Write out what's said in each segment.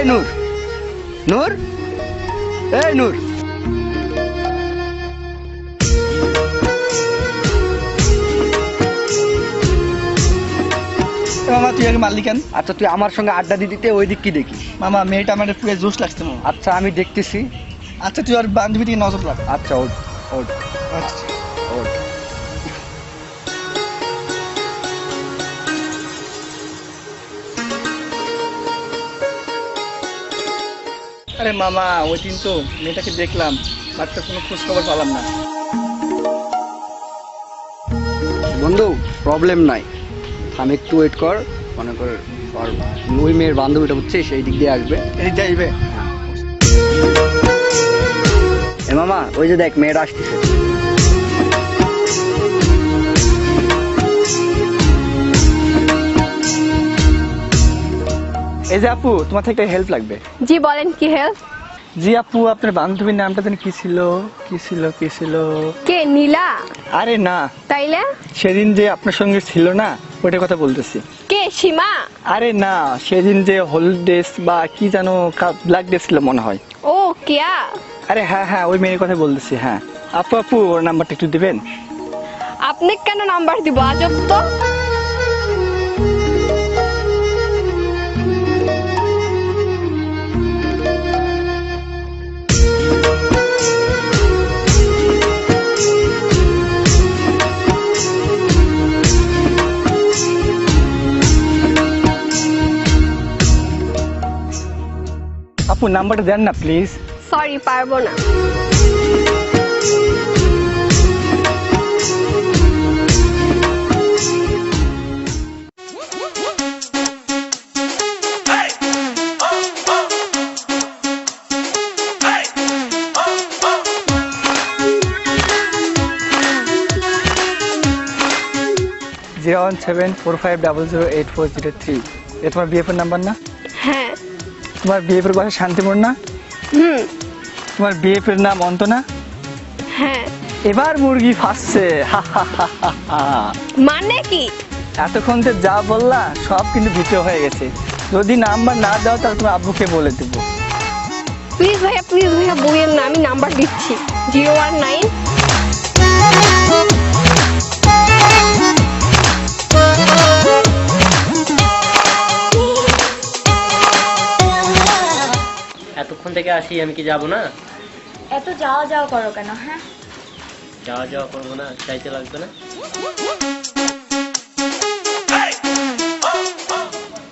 নূর, নূর, এই নূর। মামা তুই আগে মারলি কেন? আচ্ছা তুই আমার সঙ্গে আড্ডা দিতে ওই দিক কি দেখিস? মামা মেয়েটা আমার পুরো জোশ লাগছে মামা। আচ্ছা আমি দেখতেছি। আচ্ছা তুই আর বান্ধবী দিকে নজর রাখ। আচ্ছা ওঠ, ওঠ, আচ্ছা ওঠ। আরে মামা ওই দিন তো মেয়েটাকে দেখলাম, বাট তার কোনো খোঁজ খবর পেলাম না। বন্ধু প্রবলেম নাই, আমি একটু ওয়েট কর। মনে কর আর ওই মেয়ের বান্ধবীটা হচ্ছে সেই দিক দিয়ে আসবে। এদিক দিয়ে আসবে? এ মামা ওই যে দেখ মেয়েরা আসতেছে। এই যে আপু, তোমার থেকে একটা হেল্প লাগবে। জি বলেন, কি হেল্প? জি আপু, আপনার বান্ধবীর নামটা জানি কি ছিল? কি ছিল কি ছিল? কে, নীলা? আরে না, তাইলে সেদিন যে আপনার সঙ্গে ছিল না, ওইটার কথা বলতেছি। কে, সীমা? আরে না, সেদিন যে হলুদ ড্রেস বা কি জানো ব্ল্যাক ড্রেস ছিল মনে হয়। ও কেয়া? আরে হ্যাঁ হ্যাঁ, ওই মেয়ের কথা বলতেছি। হ্যাঁ আপু, আপু ওর নাম্বারটা একটু দিবেন? আপনি কেন নাম্বার দিব, আজব তো। আপু নাম্বারটা দেন না প্লিজ। সরি, পারবো না। জিরো 17450084003। এ তোমার বিএফের নাম্বার না? হ্যাঁ। তোমার বিএফের বাসা শান্তিপুর না? হুম। তোমার বিএফের নাম অন্তনা? হ্যাঁ। এবার মুরগি ফাঁসছে। মানে কি? এতক্ষণ তো যা বললা সব কিন্তু ভিতরে হয়ে গেছে। যদি নাম্বার না দাও তাহলে তোমার আব্বুকে বলে দেবো। প্লিজ ভাইয়া বইয়ের না, আমি নাম্বার দিচ্ছি। 019। এতক্ষণ থেকে আসি, আমি কি যাবো না? এত যাওয়া যাওয়া করো কেন? হ্যাঁ, যাওয়া যাওয়া করবো না, চাইতে লাগবে না।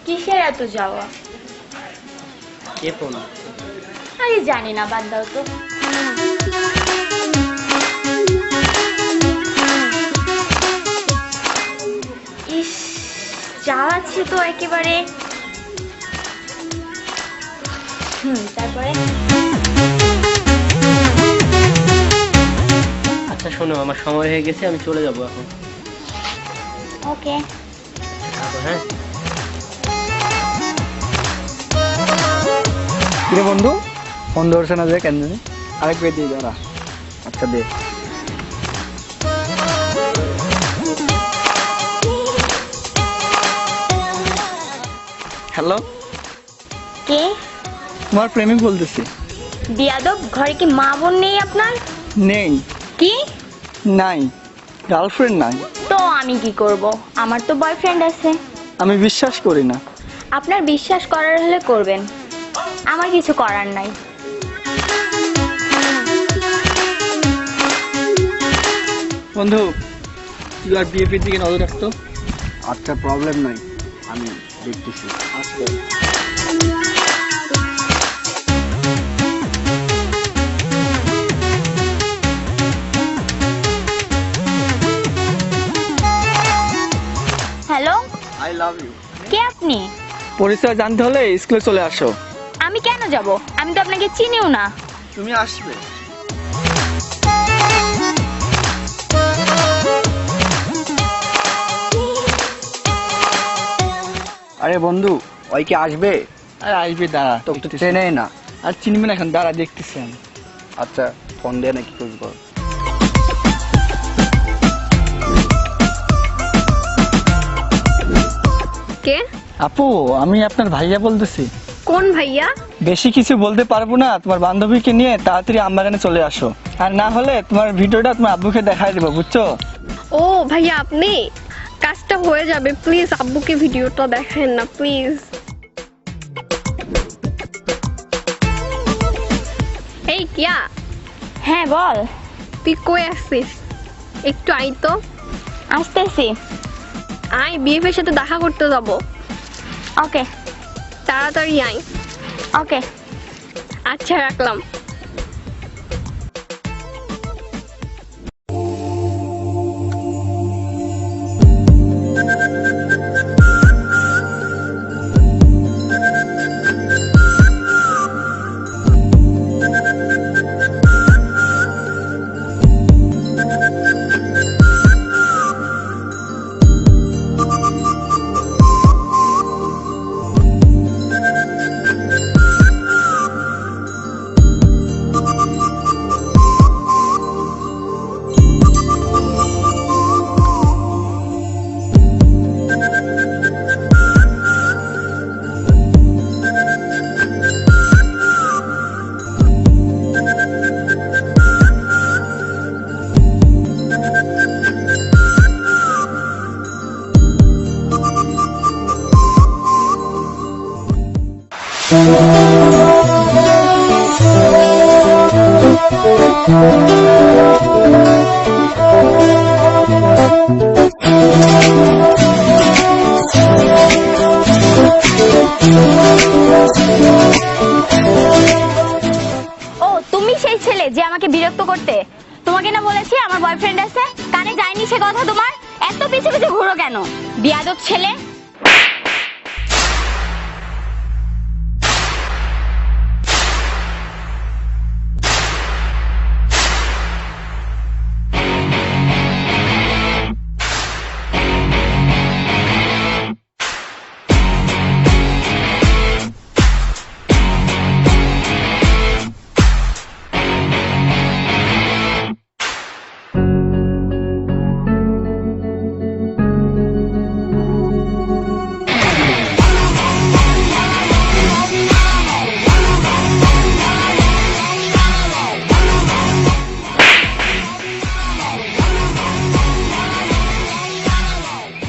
কিসের এত যাওয়া? কে ফোন? আরে জানি না, বাদ দাও তো। ইস, যাওয়াচ্ছি তো একেবারে। তারপরে আচ্ছা শোনো, আমার সময় হয়ে গেছে, আমি চলে যাবো এখন। ওকে। থাকো, হ্যাঁ। কিরে বন্ধু, ফোন ধরছে না যে কেন জানি? আরেক পেয়ে দিয়ে যারা। আচ্ছা দে। হ্যালো, কে? তোমার প্রেমিক বলতেছি। বিয়াদব, ঘরে কি মা বোন নেই আপনার? নেই। কি? নাই, গার্লফ্রেন্ড নাই। তো আমি কি করব? আমার তো বয়ফ্রেন্ড আছে। আমি বিশ্বাস করি না। আপনার বিশ্বাস করার হলে করবেন, আমার কিছু করার নাই। বন্ধু তুই আর বিএপির দিকে নজর রাখতো। আচ্ছা প্রবলেম নাই, আমি দেখতেছি। আচ্ছা হ্যালো, আই লাভ ইউ। কে আপনি? পরিচয় জানতে হলে স্কুলে চলে আসো। আমি কেন যাব? আমি তো আপনাকে চিনিও না। তুমি আসবে। আরে বন্ধু ওই কি আসবে? আরে আসবে, দাঁড়া। তো চেনে না। আর চিনবে না এখন, দাঁড়া দেখতেছি আমি। আচ্ছা ফোন দিয়ে নাকি খোঁজ কর। কে? আপু, আমি আপনার ভাইয়া বলতেছি। কোন ভাইয়া? বেশি কিছু বলতে পারবো না, তোমার বান্ধবীকে নিয়ে তাড়াতাড়ি আমবাগানে চলে আসো, আর না হলে তোমার ভিডিওটা তোমার আব্বুকে দেখাই দেবো, বুঝছো? ও ভাইয়া, আপনি কাজটা হয়ে যাবে, প্লিজ আব্বুকে ভিডিওটা দেখেন না প্লিজ। এই কিয়া, হ্যাঁ বল। তুই কই আসছিস? একটু আই তো। আসতেছি। আয়, বিএফের সাথে দেখা করতে যাব। ওকে তাড়াতাড়ি আয়। ওকে। আচ্ছা, রাখলাম। ও তুমি সেই ছেলে যে আমাকে বিরক্ত করতে। তোমাকে না বলেছি আমার বয়ফ্রেন্ড আছে, কানে যায়নি সে কথা তোমার? এত পিছে পিছে ঘুরো কেন, বিয়াদব ছেলে?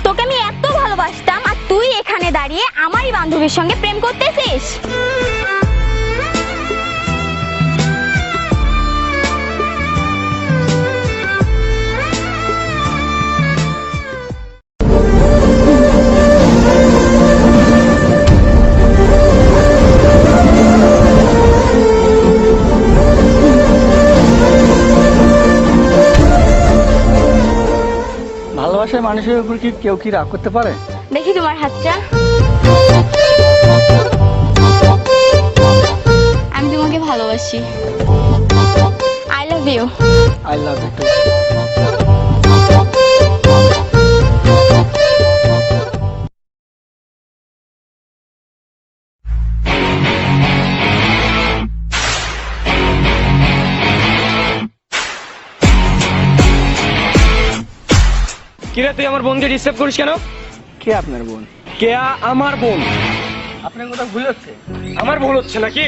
তোকে আমি এত ভালোবাসতাম আর তুই এখানে দাঁড়িয়ে আমারই বান্ধবীর সঙ্গে প্রেম করতেছিস? ভালোবাসার মানুষের উপর কি কেউ কি রাগ করতে পারে? দেখি তোমার হাতটা। আমি তোমাকে ভালোবাসি। I love you. I love you too. কিরে তুই আমার বোনকে ডিস্টার্ব করিস কেন? কে আপনার বোন? কেয়া আমার বোন। আপনার কোথাও ভুল হচ্ছে। আমার ভুল হচ্ছে নাকি?